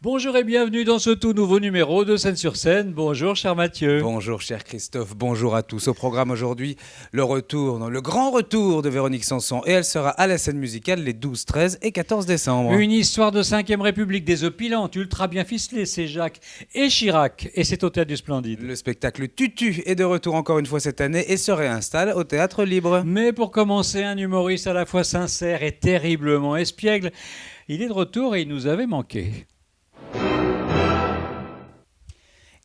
Bonjour et bienvenue dans ce tout nouveau numéro de Scène sur Scène. Bonjour cher Mathieu. Bonjour cher Christophe, bonjour à tous. Au programme aujourd'hui, le grand retour de Véronique Sanson. Et elle sera à la scène musicale les 12, 13 et 14 décembre. Une histoire de 5ème République désopilantes, ultra bien ficelée, c'est Jacques et Chirac. Et c'est au Théâtre du Splendide. Le spectacle Tutu est de retour encore une fois cette année et se réinstalle au Théâtre Libre. Mais pour commencer, un humoriste à la fois sincère et terriblement espiègle. Il est de retour et il nous avait manqué.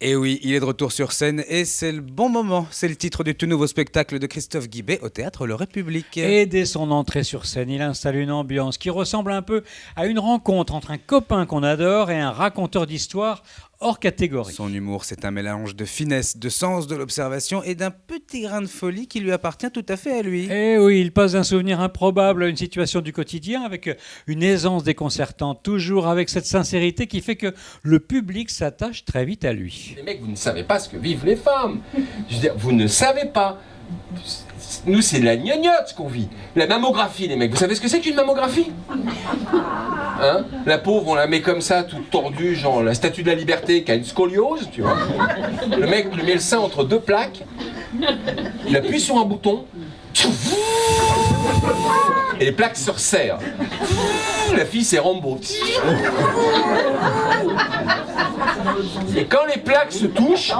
Et oui, il est de retour sur scène et c'est le bon moment. C'est le titre du tout nouveau spectacle de Christophe Guibet au Théâtre Le République. Et dès son entrée sur scène, il installe une ambiance qui ressemble un peu à une rencontre entre un copain qu'on adore et un raconteur d'histoire hors catégorie. Son humour, c'est un mélange de finesse, de sens de l'observation et d'un petit grain de folie qui lui appartient tout à fait à lui. Et oui, il passe d'un souvenir improbable à une situation du quotidien avec une aisance déconcertante, toujours avec cette sincérité qui fait que le public s'attache très vite à lui. Les mecs, vous ne savez pas ce que vivent les femmes. Je veux dire, vous ne savez pas. Nous, c'est de la gnognotte ce qu'on vit. La mammographie, les mecs. Vous savez ce que c'est qu'une mammographie ? Hein ? La pauvre, on la met comme ça, toute tordue, genre la statue de la liberté qui a une scoliose, tu vois. Le mec lui met le sein entre deux plaques. Il appuie sur un bouton. Et les plaques se resserrent. La fille, c'est Rambo. Et quand les plaques se touchent,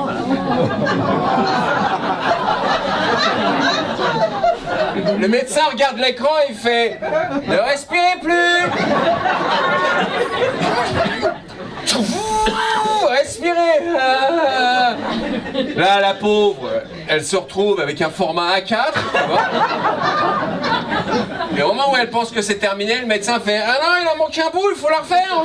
le médecin regarde l'écran et il fait « Ne respirez plus !» Respirez. Là, la pauvre, elle se retrouve avec un format A4, tu vois. Et au moment où elle pense que c'est terminé, le médecin fait « Ah non, il en manque un bout, il faut la refaire !»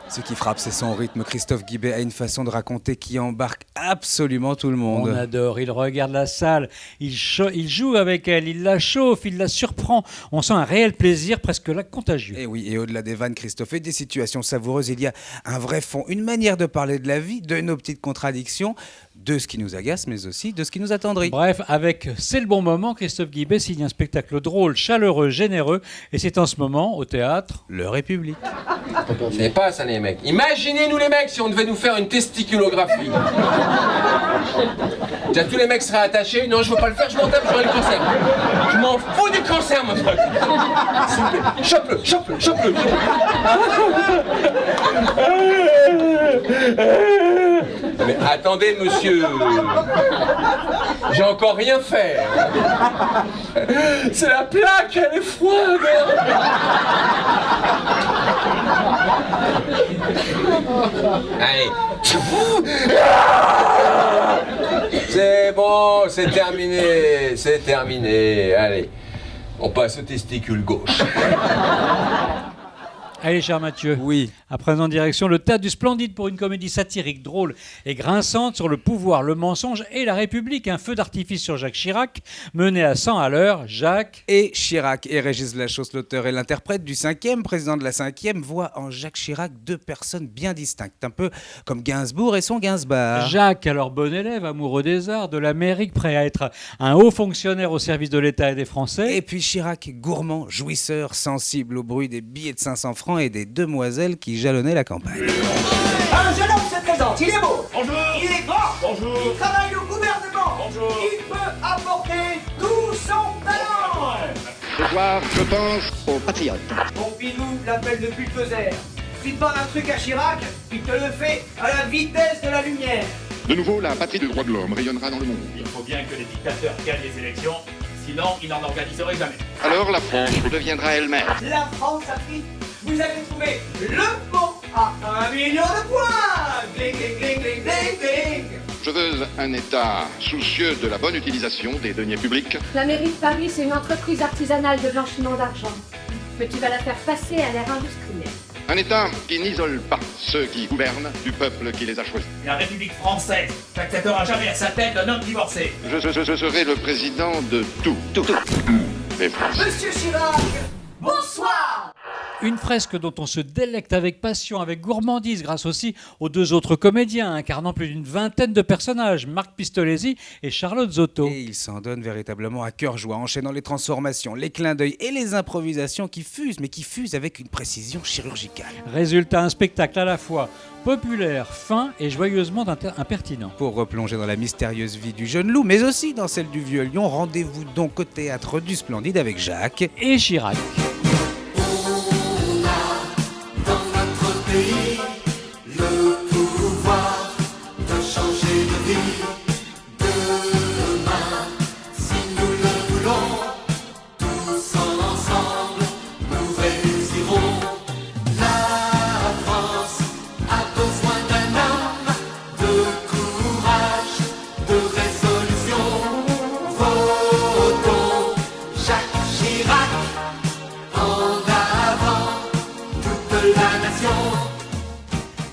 Ce qui frappe, c'est son rythme. Christophe Guibet a une façon de raconter qui embarque absolument tout le monde. On adore, il regarde la salle, il joue avec elle, il la chauffe, il la surprend. On sent un réel plaisir, presque là contagieux. Et oui, et au-delà des vannes, Christophe, et des situations savoureuses, il y a un vrai fond, une manière de parler de la vie, de nos petites contradictions, de ce qui nous agace, mais aussi de ce qui nous attendrit. Bref, avec C'est le bon moment, Christophe Guibet signe un spectacle drôle, chaleureux, généreux, et c'est en ce moment, au théâtre, Le République. C'est pas ça, les mecs. Imaginez-nous, les mecs, si on devait nous faire une testiculographie. Déjà, tous les mecs seraient attachés. Non, je veux pas le faire, je m'en tape, j'aurai le cancer. Je m'en fous du cancer, mon pote. S'il vous plaît, chope-le. Mais attendez, monsieur. J'ai encore rien fait. C'est la plaque, elle est froide. Allez. C'est bon, c'est terminé. Allez, on passe au testicule gauche. Allez, cher Mathieu. Oui. À présent, direction le Théâtre du Splendide pour une comédie satirique, drôle et grinçante sur le pouvoir, le mensonge et la République. Un feu d'artifice sur Jacques Chirac, mené à 100 à l'heure. Jacques Et Chirac et Régis Lachaussse, l'auteur et l'interprète du 5e, président de la 5e, voient en Jacques Chirac deux personnes bien distinctes, un peu comme Gainsbourg et son Gainsbar. Jacques, alors bon élève, amoureux des arts, de l'Amérique, prêt à être un haut fonctionnaire au service de l'État et des Français. Et puis Chirac, gourmand, jouisseur, sensible au bruit des billets de 500 francs et des demoiselles qui jalonnaient la campagne. Un jeune homme se présente, il est beau. Bonjour. Il est grand. Bonjour. Il travaille au gouvernement. Bonjour. Il peut apporter tout son talent. Ce soir, je pense aux patriotes. Pompidou l'appelle de bulldozer. Si tu demandes un truc à Chirac, il te le fait à la vitesse de la lumière. De nouveau, la patrie des droits de l'homme rayonnera dans le monde. Il faut bien que les dictateurs gagnent les élections, sinon ils n'en organiseraient jamais. Alors la France deviendra elle-même. La France-Afrique, vous avez trouvé le mot à 1 million de points. Gling, gling, gling, gling, gling, gling. Je veux un État soucieux de la bonne utilisation des deniers publics. La mairie de Paris, c'est une entreprise artisanale de blanchiment d'argent. Mais tu vas la faire passer à l'ère industrielle. Un État qui n'isole pas ceux qui gouvernent du peuple qui les a choisis. La République française n'acceptera jamais à sa tête un homme divorcé. Je serai le président de tout. Les Français. Monsieur Chirac, bonsoir. Une fresque dont on se délecte avec passion, avec gourmandise, grâce aussi aux 2 autres comédiens incarnant plus d'une vingtaine de personnages, Marc Pistolesi et Charlotte Zoto. Et il s'en donne véritablement à cœur joie, enchaînant les transformations, les clins d'œil et les improvisations qui fusent avec une précision chirurgicale. Résultat, un spectacle à la fois populaire, fin et joyeusement impertinent. Pour replonger dans la mystérieuse vie du jeune loup, mais aussi dans celle du vieux lion, rendez-vous donc au théâtre du Splendide avec Jacques et Chirac.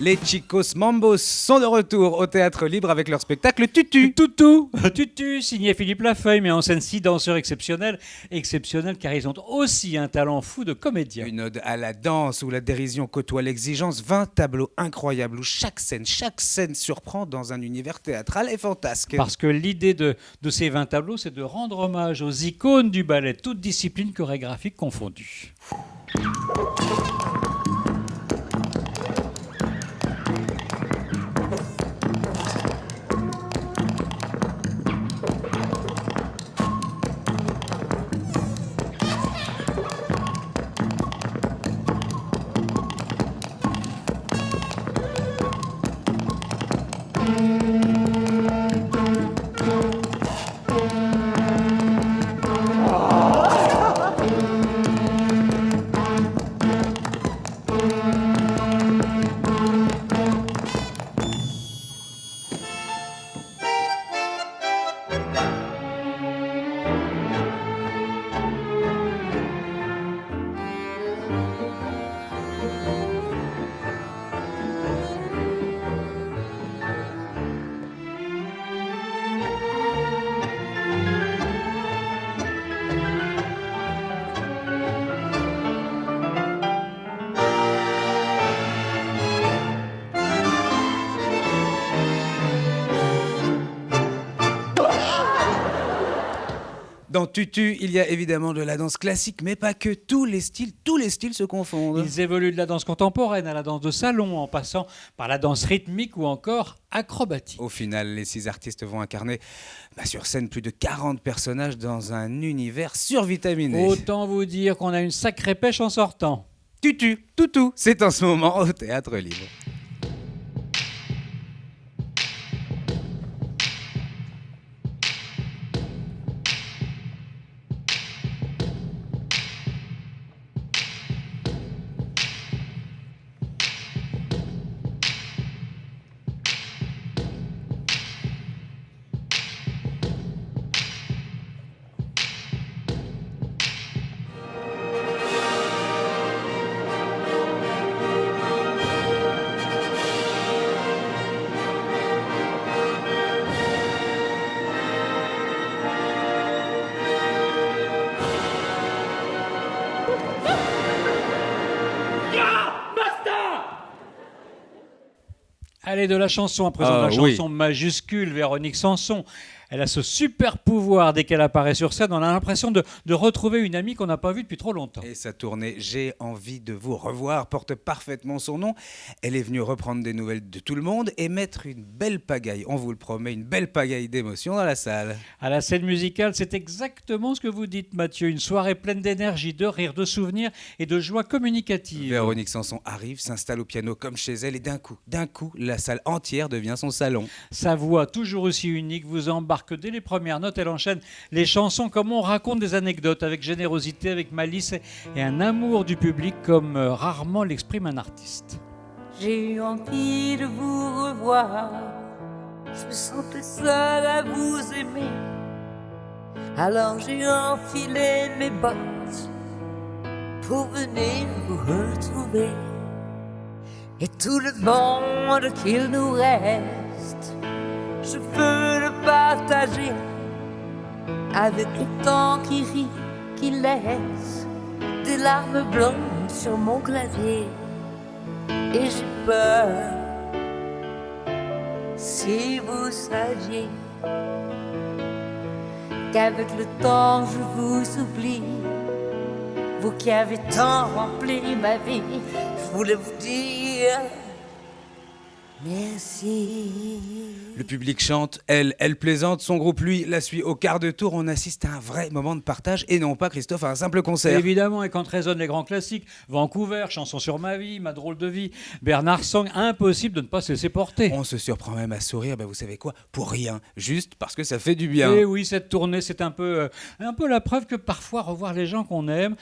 Les Chicos Mambos sont de retour au Théâtre Libre avec leur spectacle Tutu. Tutu, signé Philippe Lafeuille, met en scène 6 danseurs exceptionnels car ils ont aussi un talent fou de comédien. Une ode à la danse où la dérision côtoie l'exigence, 20 tableaux incroyables où chaque scène surprend dans un univers théâtral et fantasque. Parce que l'idée de ces 20 tableaux, c'est de rendre hommage aux icônes du ballet, toutes disciplines chorégraphiques confondues. Dans Tutu, il y a évidemment de la danse classique, mais pas que. Tous les styles se confondent. Ils évoluent de la danse contemporaine à la danse de salon, en passant par la danse rythmique ou encore acrobatique. Au final, les 6 artistes vont incarner sur scène plus de 40 personnages dans un univers survitaminé. Autant vous dire qu'on a une sacrée pêche en sortant. Tutu, Toutou, c'est en ce moment au Théâtre Libre. Allez, de la chanson à présent, de la chanson majuscule, Véronique Sanson. Elle a ce super pouvoir, dès qu'elle apparaît sur scène, on a l'impression de retrouver une amie qu'on n'a pas vue depuis trop longtemps. Et sa tournée « J'ai envie de vous revoir » porte parfaitement son nom. Elle est venue reprendre des nouvelles de tout le monde et mettre une belle pagaille, on vous le promet, une belle pagaille d'émotion dans la salle. À la scène musicale, c'est exactement ce que vous dites, Mathieu. Une soirée pleine d'énergie, de rire, de souvenirs et de joie communicative. Véronique Sanson arrive, s'installe au piano comme chez elle et d'un coup, la salle entière devient son salon. Sa voix, toujours aussi unique, vous embarque dès les premières notes. Elle enchaîne les chansons comme on raconte des anecdotes, avec générosité, avec malice et un amour du public comme rarement l'exprime un artiste. J'ai eu envie de vous revoir, je me sentais seule à vous aimer. Alors j'ai enfilé mes bottes pour venir vous retrouver. Et tout le monde qu'il nous reste, je veux le partager avec le temps qui rit, qui laisse des larmes blondes sur mon clavier et j'ai peur. Si vous saviez qu'avec le temps je vous oublie, vous qui avez tant rempli ma vie, je voulais vous dire merci. Le public chante, elle plaisante, son groupe, lui, la suit au quart de tour. On assiste à un vrai moment de partage et non pas, Christophe, à un simple concert. Évidemment, et quand résonnent les grands classiques, Vancouver, Chanson sur ma vie, Ma drôle de vie, Bernard Sang, impossible de ne pas se laisser porter. On se surprend même à sourire, vous savez quoi, pour rien, juste parce que ça fait du bien. Et oui, cette tournée, c'est un peu la preuve que parfois, revoir les gens qu'on aime,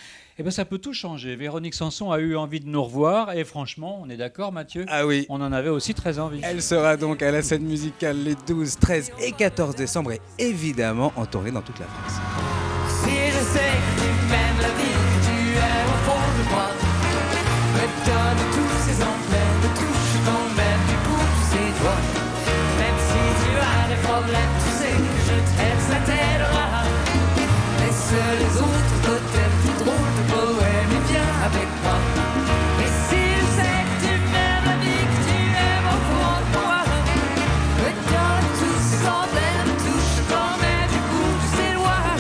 ça peut tout changer. Véronique Sanson a eu envie de nous revoir et franchement, on est d'accord, Mathieu ? Ah oui. On en avait aussi très envie. Elle sera donc à la scène musicale les 12, 13 et 14 décembre et évidemment en tournée dans toute la France. Si je sais que tu m'aimes la vie, que tu es au fond de moi, me donne tous ces emblèmes, me touche quand même du bout de ses doigts. Même si tu as des problèmes, tu sais que je t'aime, ça t'aidera. Laisse les autres peut-être plus drôles de poèmes et viens avec moi. Et si je sais que tu m'aimes la vie, que tu aimes au fond de moi, me donne tous ces emblèmes, me touche quand même du bout de ses doigts.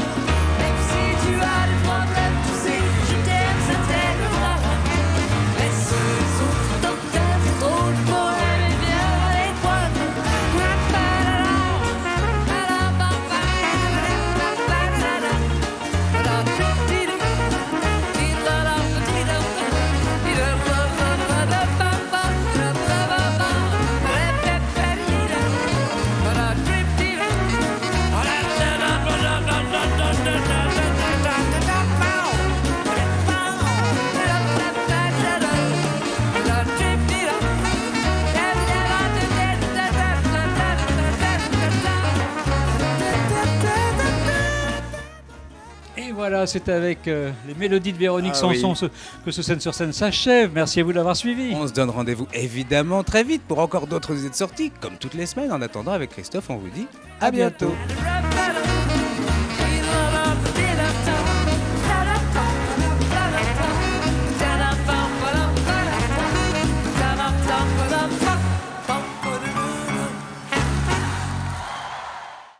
Même si tu as des problèmes, tu sais que je t'aime, ça t'aidera. Laisse les autres peut-être plus drôles de poèmes et viens avec moi. Et voilà, c'est avec les mélodies de Véronique Ah oui. Sanson que ce Scène sur scène s'achève. Merci à vous de l'avoir suivi. On se donne rendez-vous évidemment très vite pour encore d'autres idées de sortie, comme toutes les semaines. En attendant, avec Christophe, on vous dit à bientôt. Rub